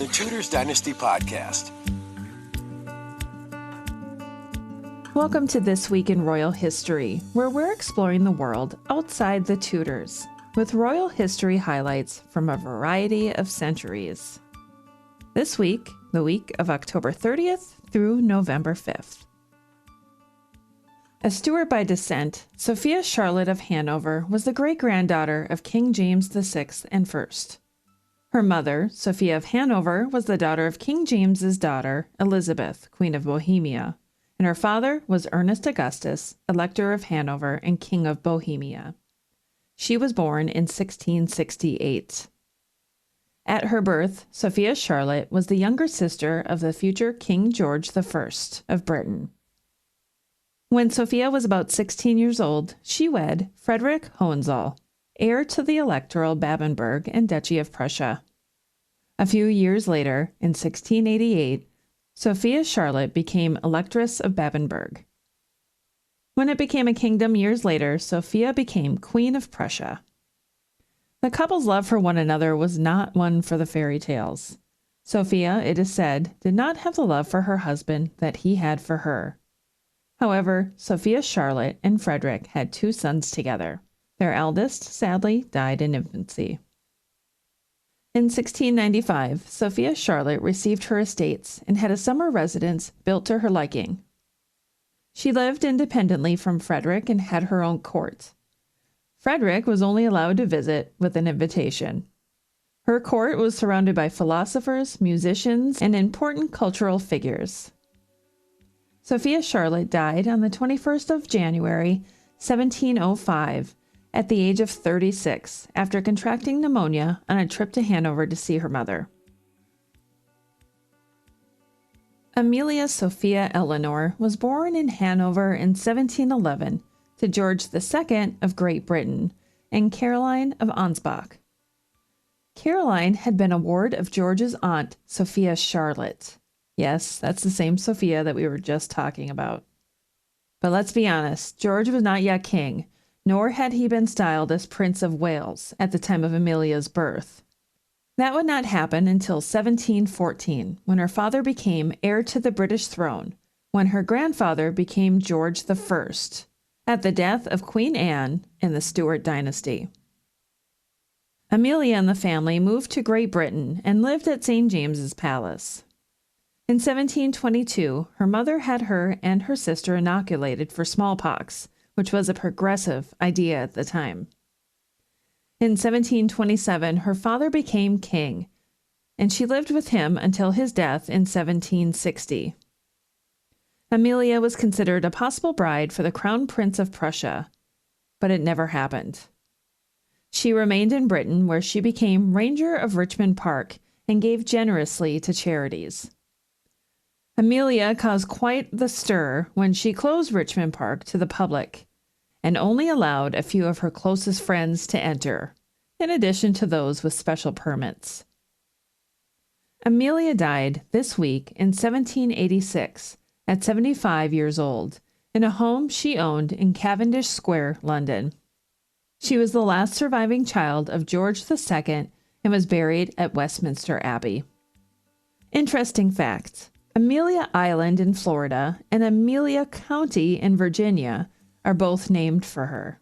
the Tudors Dynasty podcast. Welcome to This Week in Royal History, where we're exploring the world outside the Tudors, with royal history highlights from a variety of centuries. This week, the week of October 30th through November 5th. A Stuart by descent, Sophia Charlotte of Hanover was the great-granddaughter of King James VI and I. Her mother, Sophia of Hanover, was the daughter of King James's daughter, Elizabeth, Queen of Bohemia, and her father was Ernest Augustus, Elector of Hanover and King of Bohemia. She was born in 1668. At her birth, Sophia Charlotte was the younger sister of the future King George I of Britain. When Sophia was about 16 years old, she wed Frederick Hohenzollern, heir to the electoral Babenberg and Duchy of Prussia. A few years later, in 1688, Sophia Charlotte became Electress of Babenberg. When it became a kingdom years later, Sophia became Queen of Prussia. The couple's love for one another was not one for the fairy tales. Sophia, it is said, did not have the love for her husband that he had for her. However, Sophia Charlotte and Frederick had 2 sons together. Their eldest, sadly, died in infancy. In 1695, Sophia Charlotte received her estates and had a summer residence built to her liking. She lived independently from Frederick and had her own court. Frederick was only allowed to visit with an invitation. Her court was surrounded by philosophers, musicians, and important cultural figures. Sophia Charlotte died on the 21st of January, 1705, at the age of 36, after contracting pneumonia on a trip to Hanover to see her mother. Amelia Sophia Eleanor was born in Hanover in 1711 to George II of Great Britain and Caroline of Ansbach. Caroline had been a ward of George's aunt, Sophia Charlotte. Yes, that's the same Sophia that we were just talking about. But let's be honest, George was not yet king, nor had he been styled as Prince of Wales at the time of Amelia's birth. That would not happen until 1714, when her father became heir to the British throne, when her grandfather became George I, at the death of Queen Anne in the Stuart Dynasty. Amelia and the family moved to Great Britain and lived at St. James's Palace. In 1722, her mother had her and her sister inoculated for smallpox, which was a progressive idea at the time. In 1727, her father became king, and she lived with him until his death in 1760. Amelia was considered a possible bride for the Crown Prince of Prussia, but it never happened. She remained in Britain, where she became Ranger of Richmond Park and gave generously to charities. Amelia caused quite the stir when she closed Richmond Park to the public and only allowed a few of her closest friends to enter, in addition to those with special permits. Amelia died this week in 1786 at 75 years old in a home she owned in Cavendish Square, London. She was the last surviving child of George II and was buried at Westminster Abbey. Interesting fact. Amelia Island in Florida and Amelia County in Virginia are both named for her.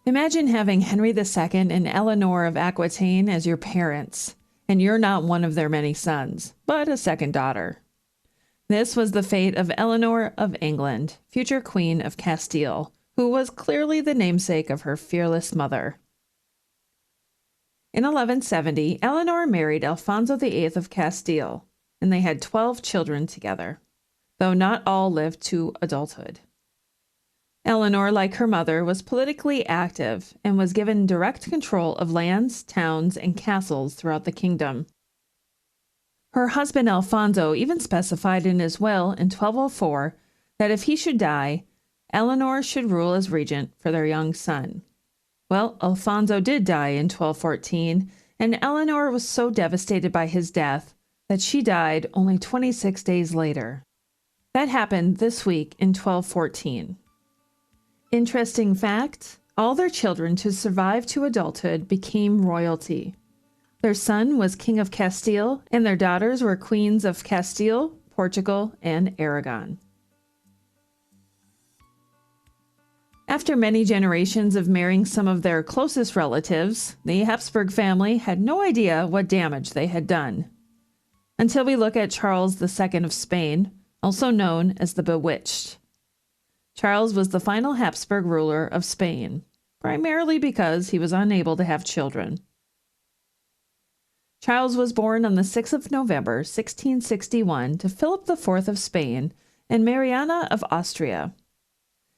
Imagine having Henry II and Eleanor of Aquitaine as your parents, and you're not one of their many sons, but a second daughter. This was the fate of Eleanor of England, future Queen of Castile, who was clearly the namesake of her fearless mother. In 1170, Eleanor married Alfonso VIII of Castile, and they had 12 children together, though not all lived to adulthood. Eleanor, like her mother, was politically active and was given direct control of lands, towns, and castles throughout the kingdom. Her husband Alfonso even specified in his will in 1204 that if he should die, Eleanor should rule as regent for their young son. Well, Alfonso did die in 1214, and Eleanor was so devastated by his death that she died only 26 days later. That happened this week in 1214. Interesting fact, all their children to survive to adulthood became royalty. Their son was King of Castile, and their daughters were Queens of Castile, Portugal, and Aragon. After many generations of marrying some of their closest relatives, the Habsburg family had no idea what damage they had done. Until we look at Charles II of Spain, also known as the Bewitched. Charles was the final Habsburg ruler of Spain, primarily because he was unable to have children. Charles was born on the 6th of November, 1661, to Philip IV of Spain and Mariana of Austria.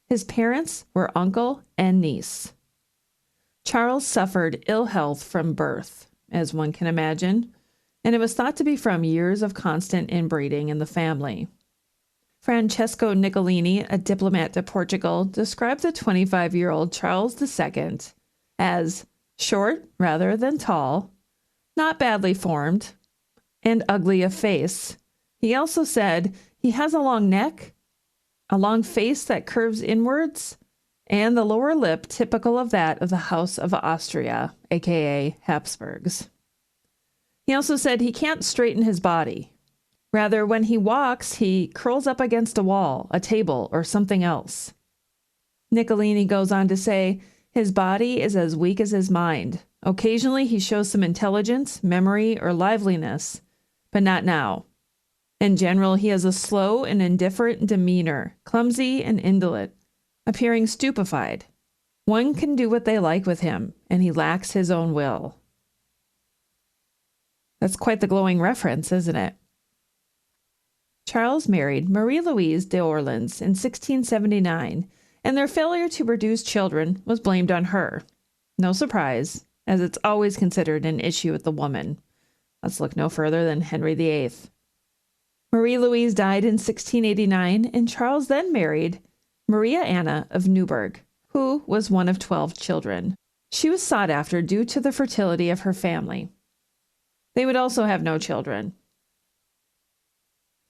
His parents were uncle and niece. Charles suffered ill health from birth, as one can imagine, and it was thought to be from years of constant inbreeding in the family. Francesco Niccolini, a diplomat to Portugal, described the 25-year-old Charles II as short rather than tall, not badly formed, and ugly of face. He also said he has a long neck, a long face that curves inwards, and the lower lip typical of that of the House of Austria, aka Habsburgs. He also said he can't straighten his body. Rather, when he walks, he curls up against a wall, a table, or something else. Niccolini goes on to say, his body is as weak as his mind. Occasionally, he shows some intelligence, memory, or liveliness, but not now. In general, he has a slow and indifferent demeanor, clumsy and indolent, appearing stupefied. One can do what they like with him, and he lacks his own will. That's quite the glowing reference, isn't it? Charles married Marie-Louise d'Orleans in 1679, and their failure to produce children was blamed on her. No surprise, as it's always considered an issue with the woman. Let's look no further than Henry VIII. Marie-Louise died in 1689, and Charles then married Maria Anna of Neuburg, who was one of 12 children. She was sought after due to the fertility of her family. They would also have no children.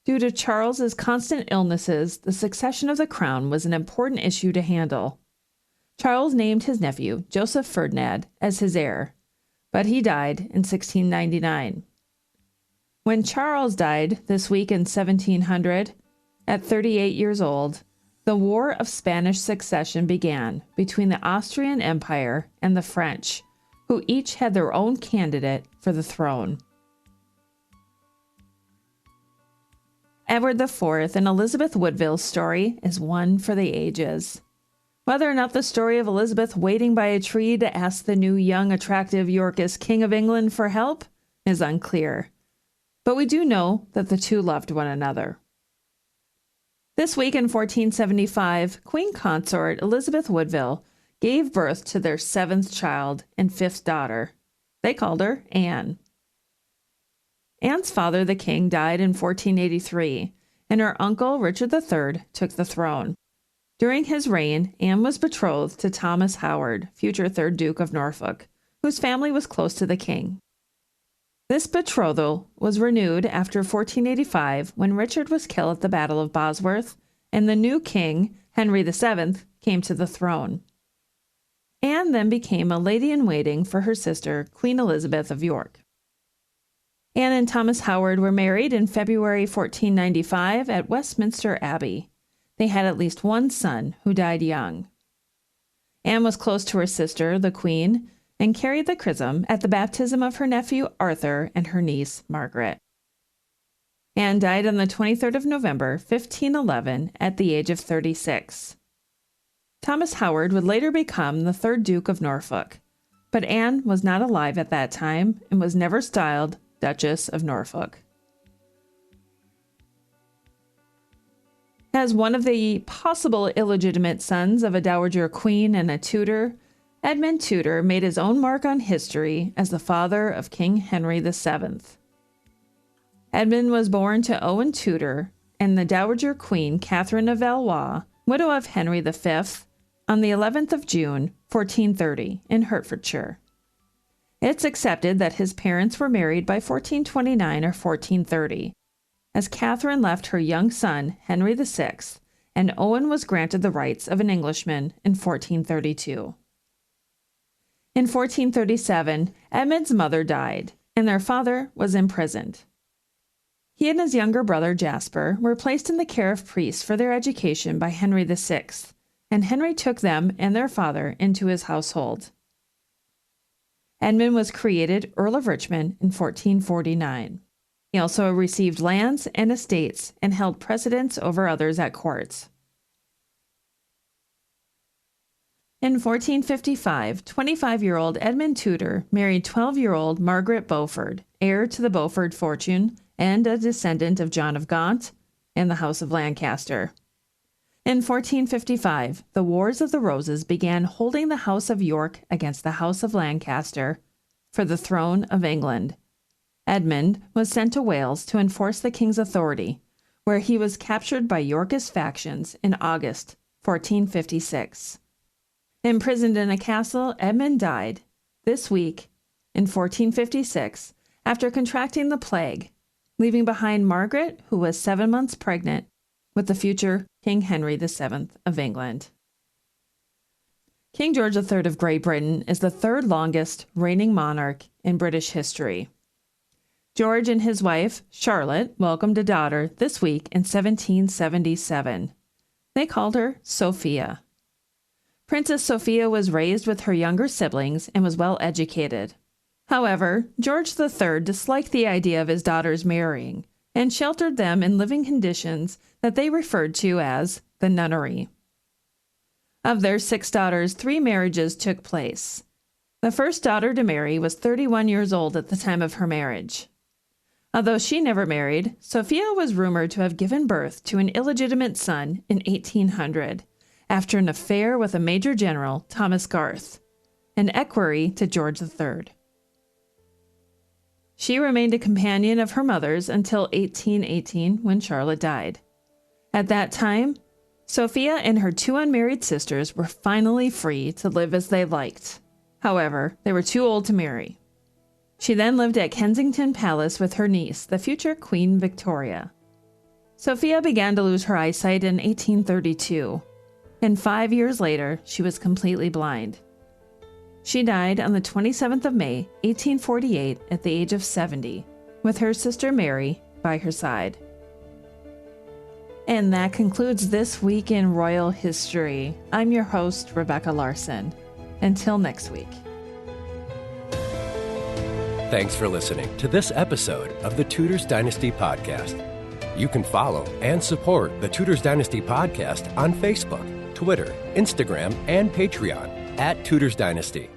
Due to Charles's constant illnesses, the succession of the crown was an important issue to handle. Charles named his nephew, Joseph Ferdinand, as his heir, but he died in 1699. When Charles died this week in 1700, at 38 years old, the War of Spanish Succession began between the Austrian Empire and the French, who each had their own candidate for the throne. Edward IV and Elizabeth Woodville's story is one for the ages. Whether or not the story of Elizabeth waiting by a tree to ask the new young attractive Yorkist King of England for help is unclear, but we do know that the two loved one another. This week in 1475, Queen Consort Elizabeth Woodville gave birth to their 7th child and 5th daughter. They called her Anne. Anne's father, the king, died in 1483, and her uncle, Richard III, took the throne. During his reign, Anne was betrothed to Thomas Howard, future 3rd Duke of Norfolk, whose family was close to the king. This betrothal was renewed after 1485 when Richard was killed at the Battle of Bosworth, and the new king, Henry VII, came to the throne. Anne then became a lady-in-waiting for her sister, Queen Elizabeth of York. Anne and Thomas Howard were married in February 1495 at Westminster Abbey. They had at least one son who died young. Anne was close to her sister, the Queen, and carried the chrism at the baptism of her nephew Arthur and her niece Margaret. Anne died on the 23rd of November, 1511, at the age of 36. Thomas Howard would later become the 3rd Duke of Norfolk, but Anne was not alive at that time and was never styled Duchess of Norfolk. As one of the possible illegitimate sons of a Dowager Queen and a Tudor, Edmund Tudor made his own mark on history as the father of King Henry VII. Edmund was born to Owen Tudor and the Dowager Queen Catherine of Valois, widow of Henry V, on the 11th of June, 1430, in Hertfordshire. It's accepted that his parents were married by 1429 or 1430, as Catherine left her young son, Henry VI, and Owen was granted the rights of an Englishman in 1432. In 1437, Edmund's mother died, and their father was imprisoned. He and his younger brother Jasper were placed in the care of priests for their education by Henry VI, and Henry took them and their father into his household. Edmund was created Earl of Richmond in 1449. He also received lands and estates and held precedence over others at court. In 1455, 25-year-old Edmund Tudor married 12-year-old Margaret Beaufort, heir to the Beaufort fortune and a descendant of John of Gaunt and the House of Lancaster. In 1455, the Wars of the Roses began, holding the House of York against the House of Lancaster for the throne of England. Edmund was sent to Wales to enforce the king's authority, where he was captured by Yorkist factions in August 1456. Imprisoned in a castle, Edmund died this week in 1456 after contracting the plague, leaving behind Margaret, who was 7 months pregnant with the future King Henry VII of England. King George III of Great Britain is the third longest reigning monarch in British history. George and his wife, Charlotte, welcomed a daughter this week in 1777. They called her Sophia. Princess Sophia was raised with her younger siblings and was well educated. However, George III disliked the idea of his daughters marrying and sheltered them in living conditions that they referred to as the nunnery. Of their 6 daughters, 3 marriages took place. The first daughter to marry was 31 years old at the time of her marriage. Although she never married, Sophia was rumored to have given birth to an illegitimate son in 1800 after an affair with a Major General, Thomas Garth, an equerry to George III. She remained a companion of her mother's until 1818 when Charlotte died. At that time, Sophia and her 2 unmarried sisters were finally free to live as they liked. However, they were too old to marry. She then lived at Kensington Palace with her niece, the future Queen Victoria. Sophia began to lose her eyesight in 1832, and 5 years later, she was completely blind. She died on the 27th of May, 1848, at the age of 70, with her sister Mary by her side. And that concludes this week in Royal History. I'm your host, Rebecca Larson. Until next week. Thanks for listening to this episode of the Tudors Dynasty Podcast. You can follow and support the Tudors Dynasty Podcast on Facebook, Twitter, Instagram, and Patreon @Tudors Dynasty.